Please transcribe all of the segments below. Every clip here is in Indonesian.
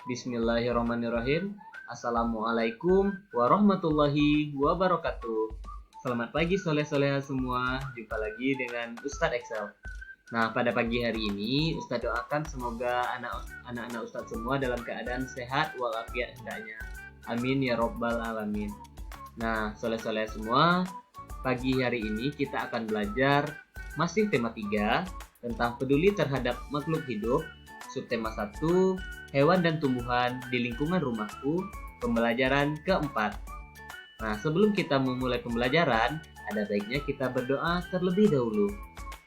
Bismillahirrahmanirrahim. Assalamualaikum warahmatullahi wabarakatuh. Selamat pagi soleh-soleha semua. Jumpa lagi dengan Ustadz Excel. Nah, pada pagi hari ini Ustadz doakan semoga anak-anak Ustadz semua dalam keadaan sehat walafiat hendaknya. Amin ya robbal alamin. Nah, soleh-soleha semua, pagi hari ini kita akan belajar masih tema 3 tentang peduli terhadap makhluk hidup. Subtema 1, hewan dan tumbuhan di lingkungan rumahku, pembelajaran keempat. Nah, sebelum kita memulai pembelajaran, ada baiknya kita berdoa terlebih dahulu.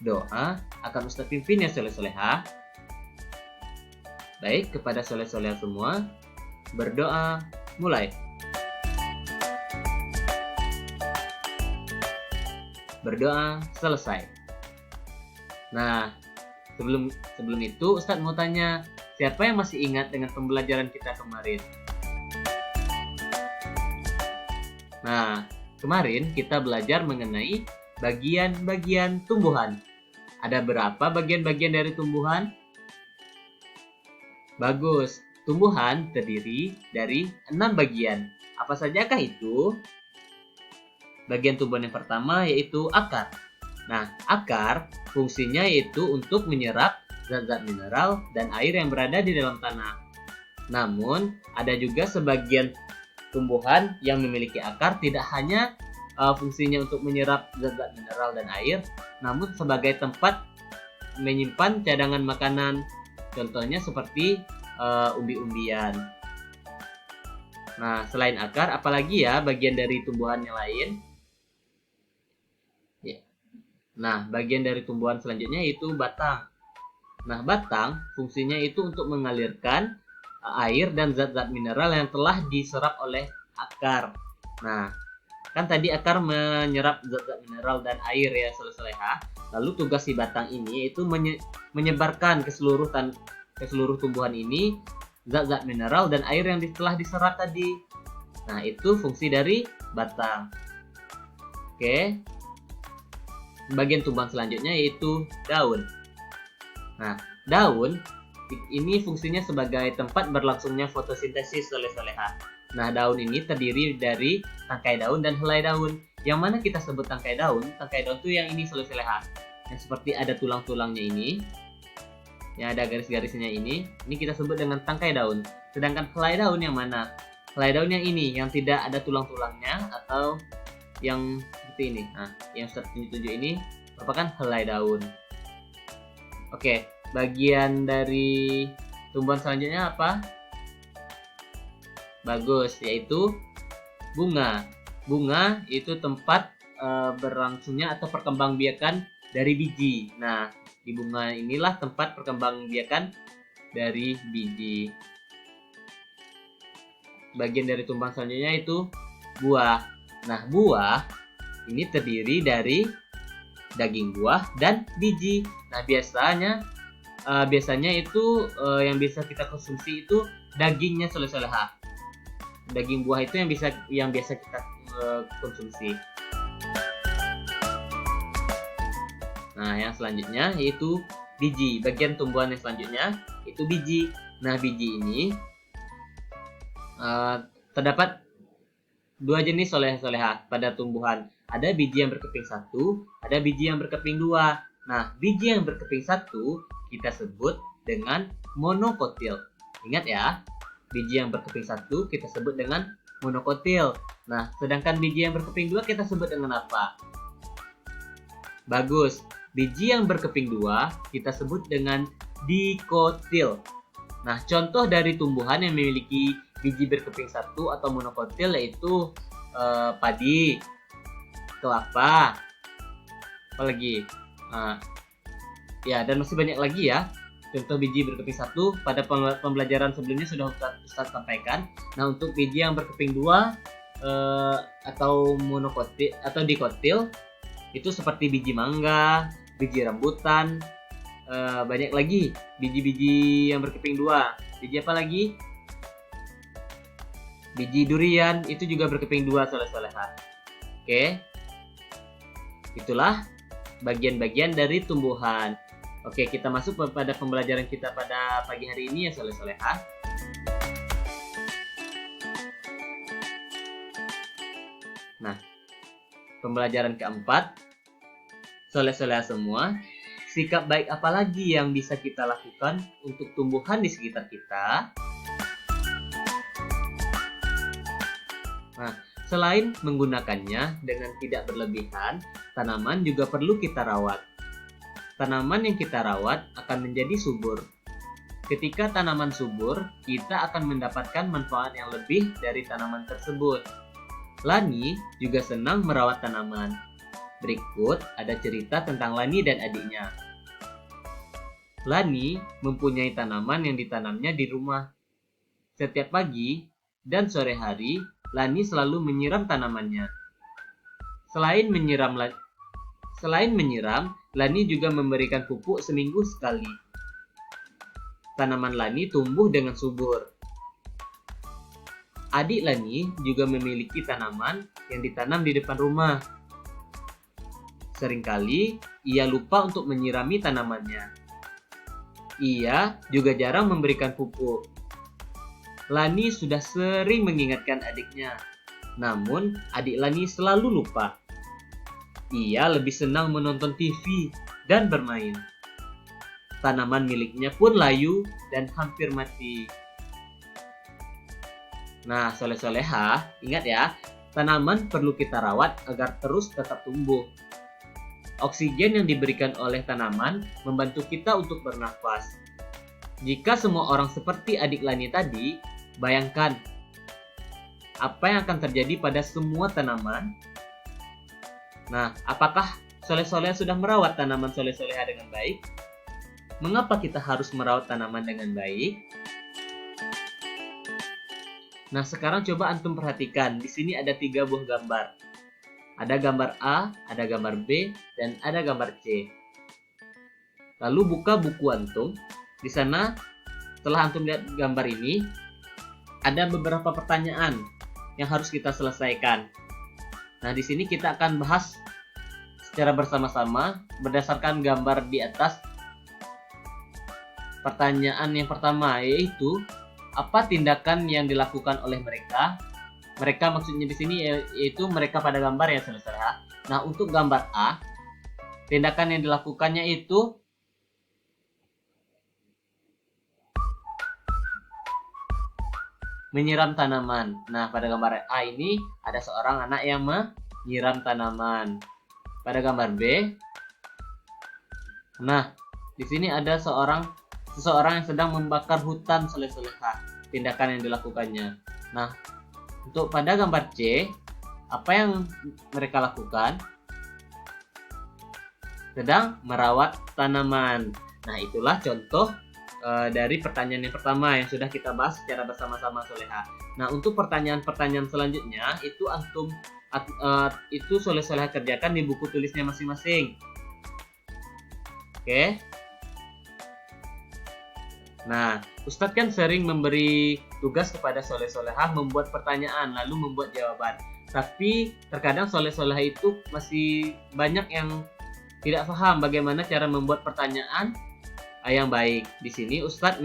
Doa akan Ustadz pimpin ya soleh-soleha. Baik, kepada soleh-soleha semua, berdoa mulai. Berdoa selesai. Nah, sebelum itu Ustadz mau tanya, siapa yang masih ingat dengan pembelajaran kita kemarin? Nah, kemarin kita belajar mengenai bagian-bagian tumbuhan. Ada berapa bagian-bagian dari tumbuhan? Bagus, tumbuhan terdiri dari 6 bagian. Apa sajakah itu? Bagian tumbuhan yang pertama yaitu akar. Nah, akar fungsinya yaitu untuk menyerap zat-zat mineral dan air yang berada di dalam tanah. Namun, ada juga sebagian tumbuhan yang memiliki akar tidak hanya fungsinya untuk menyerap zat-zat mineral dan air, namun sebagai tempat menyimpan cadangan makanan. Contohnya seperti umbi-umbian. Nah, selain akar, apalagi ya bagian dari tumbuhan yang lain? Nah, bagian dari tumbuhan selanjutnya yaitu batang. Nah, batang fungsinya itu untuk mengalirkan air dan zat-zat mineral yang telah diserap oleh akar. Nah, kan tadi akar menyerap zat-zat mineral dan air ya soleha. Lalu tugas si batang ini yaitu menyebarkan ke seluruh tumbuhan ini zat-zat mineral dan air yang telah diserap tadi. Nah, itu fungsi dari batang. Oke. Bagian tumbuhan selanjutnya yaitu daun. Nah, daun ini fungsinya sebagai tempat berlangsungnya fotosintesis soleha. Nah, daun ini terdiri dari tangkai daun dan helai daun. Yang mana kita sebut tangkai daun? Tangkai daun itu yang ini soleha. Yang seperti ada tulang-tulangnya ini. Yang ada garis-garisnya ini kita sebut dengan tangkai daun. Sedangkan helai daun yang mana? Helai daun yang ini, yang tidak ada tulang-tulangnya atau yang seperti ini. Nah, yang seperti tunjuk ini merupakan helai daun. Oke, bagian dari tumbuhan selanjutnya apa? Bagus, yaitu bunga. Bunga itu tempat berlangsungnya atau perkembangbiakan dari biji. Nah, di bunga inilah tempat perkembangbiakan dari biji. Bagian dari tumbuhan selanjutnya itu buah. Nah, buah ini terdiri dari daging buah dan biji. Nah, biasanya itu yang bisa kita konsumsi itu dagingnya soleha. Daging buah itu yang biasa kita konsumsi. Nah, yang selanjutnya yaitu biji. Bagian tumbuhan yang selanjutnya itu biji. Nah, biji ini terdapat 2 jenis soleha pada tumbuhan. Ada biji yang berkeping 1, ada biji yang berkeping 2. Nah, biji yang berkeping 1 kita sebut dengan monokotil. Ingat ya, biji yang berkeping 1 kita sebut dengan monokotil. Nah, sedangkan biji yang berkeping 2 kita sebut dengan apa? Bagus, biji yang berkeping 2 kita sebut dengan dikotil. Nah, contoh dari tumbuhan yang memiliki biji berkeping 1 atau monokotil yaitu padi, kelapa, apalagi ya, dan masih banyak lagi ya. Contoh biji berkeping 1 pada pembelajaran sebelumnya sudah Ustaz sampaikan. Nah, untuk biji yang berkeping 2 atau monokotil atau dikotil itu seperti biji mangga, biji rambutan, banyak lagi biji-biji yang berkeping 2. Biji apa lagi? Biji durian itu juga berkeping 2 soleha. Oke. Itulah bagian-bagian dari tumbuhan. Oke, kita masuk pada pembelajaran kita pada pagi hari ini ya soleha. Nah, pembelajaran keempat, soleh-soleha semua, sikap baik apa lagi yang bisa kita lakukan untuk tumbuhan di sekitar kita? Nah, selain menggunakannya dengan tidak berlebihan, tanaman juga perlu kita rawat. Tanaman yang kita rawat akan menjadi subur. Ketika tanaman subur, kita akan mendapatkan manfaat yang lebih dari tanaman tersebut. Lani juga senang merawat tanaman. Berikut ada cerita tentang Lani dan adiknya. Lani mempunyai tanaman yang ditanamnya di rumah. Setiap pagi dan sore hari, Lani selalu menyiram tanamannya. Selain menyiram, Lani juga memberikan pupuk seminggu sekali. Tanaman Lani tumbuh dengan subur. Adik Lani juga memiliki tanaman yang ditanam di depan rumah. Seringkali ia lupa untuk menyirami tanamannya. Ia juga jarang memberikan pupuk. Lani sudah sering mengingatkan adiknya, namun adik Lani selalu lupa. Ia lebih senang menonton TV dan bermain. Tanaman miliknya pun layu dan hampir mati. Nah, soleh-soleha, ingat ya, tanaman perlu kita rawat agar terus tetap tumbuh. Oksigen yang diberikan oleh tanaman membantu kita untuk bernafas. Jika semua orang seperti adik Lani tadi, bayangkan apa yang akan terjadi pada semua tanaman. Nah, apakah soleh-soleha sudah merawat tanaman soleh-soleha dengan baik? Mengapa kita harus merawat tanaman dengan baik? Nah, sekarang coba antum perhatikan. Di sini ada 3 buah gambar. Ada gambar A, ada gambar B, dan ada gambar C. Lalu buka buku antum. Di sana, setelah antum lihat gambar ini, ada beberapa pertanyaan yang harus kita selesaikan. Nah, di sini kita akan bahas secara bersama-sama berdasarkan gambar di atas. Pertanyaan yang pertama yaitu, apa tindakan yang dilakukan oleh mereka? Mereka maksudnya di sini yaitu mereka pada gambar ya, saudara. Nah, untuk gambar A, tindakan yang dilakukannya itu menyiram tanaman. Nah, pada gambar A ini ada seorang anak yang menyiram tanaman. Pada gambar B, nah, di sini ada seseorang yang sedang membakar hutan soleh-soleha. Tindakan yang dilakukannya. Nah, untuk pada gambar C, apa yang mereka lakukan? Sedang merawat tanaman. Nah, itulah contoh dari pertanyaan yang pertama yang sudah kita bahas secara bersama-sama soleha. Nah, untuk pertanyaan-pertanyaan selanjutnya itu soleh-soleha kerjakan di buku tulisnya masing-masing. Oke. Nah, Ustadz kan sering memberi tugas kepada soleh-soleha membuat pertanyaan lalu membuat jawaban. Tapi terkadang soleh-soleha itu masih banyak yang tidak paham bagaimana cara membuat pertanyaan yang baik. Di sini Ustadz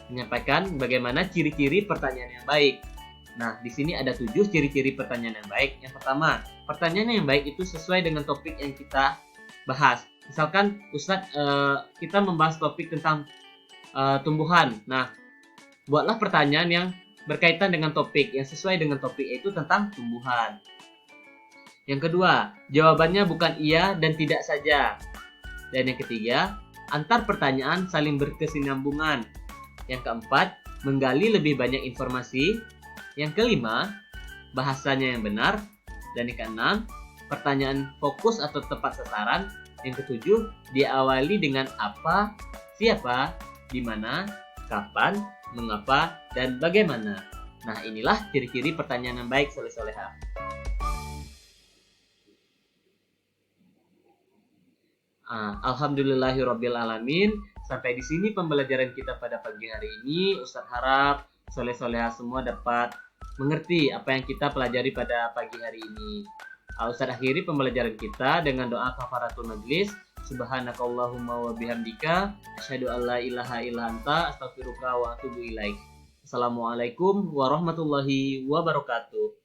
menyampaikan bagaimana ciri-ciri pertanyaan yang baik. Nah, di sini ada 7 ciri-ciri pertanyaan yang baik. Yang pertama, pertanyaan yang baik itu sesuai dengan topik yang kita bahas. Misalkan Ustadz kita membahas topik tentang tumbuhan. Nah, buatlah pertanyaan yang berkaitan dengan topik, yang sesuai dengan topik, yaitu tentang tumbuhan. Yang kedua, jawabannya bukan iya dan tidak saja. Dan yang ketiga, antar pertanyaan saling berkesinambungan. Yang keempat, menggali lebih banyak informasi. Yang kelima, bahasanya yang benar. Dan yang keenam, pertanyaan fokus atau tepat sasaran. Yang ketujuh, diawali dengan apa, siapa, di mana, kapan, mengapa, dan bagaimana. Nah, inilah ciri-ciri pertanyaan yang baik, soleh-soleha. Alhamdulillahirabbil alamin. Sampai di sini pembelajaran kita pada pagi hari ini. Ustadz harap soleh-soleha semua dapat mengerti apa yang kita pelajari pada pagi hari ini. Ustadz akhiri pembelajaran kita dengan doa kafaratul majlis. Subhanakallahumma wa bihamdika asyhadu an la ilaha illa anta astaghfiruka wa atubu ilaik. Assalamualaikum warahmatullahi wabarakatuh.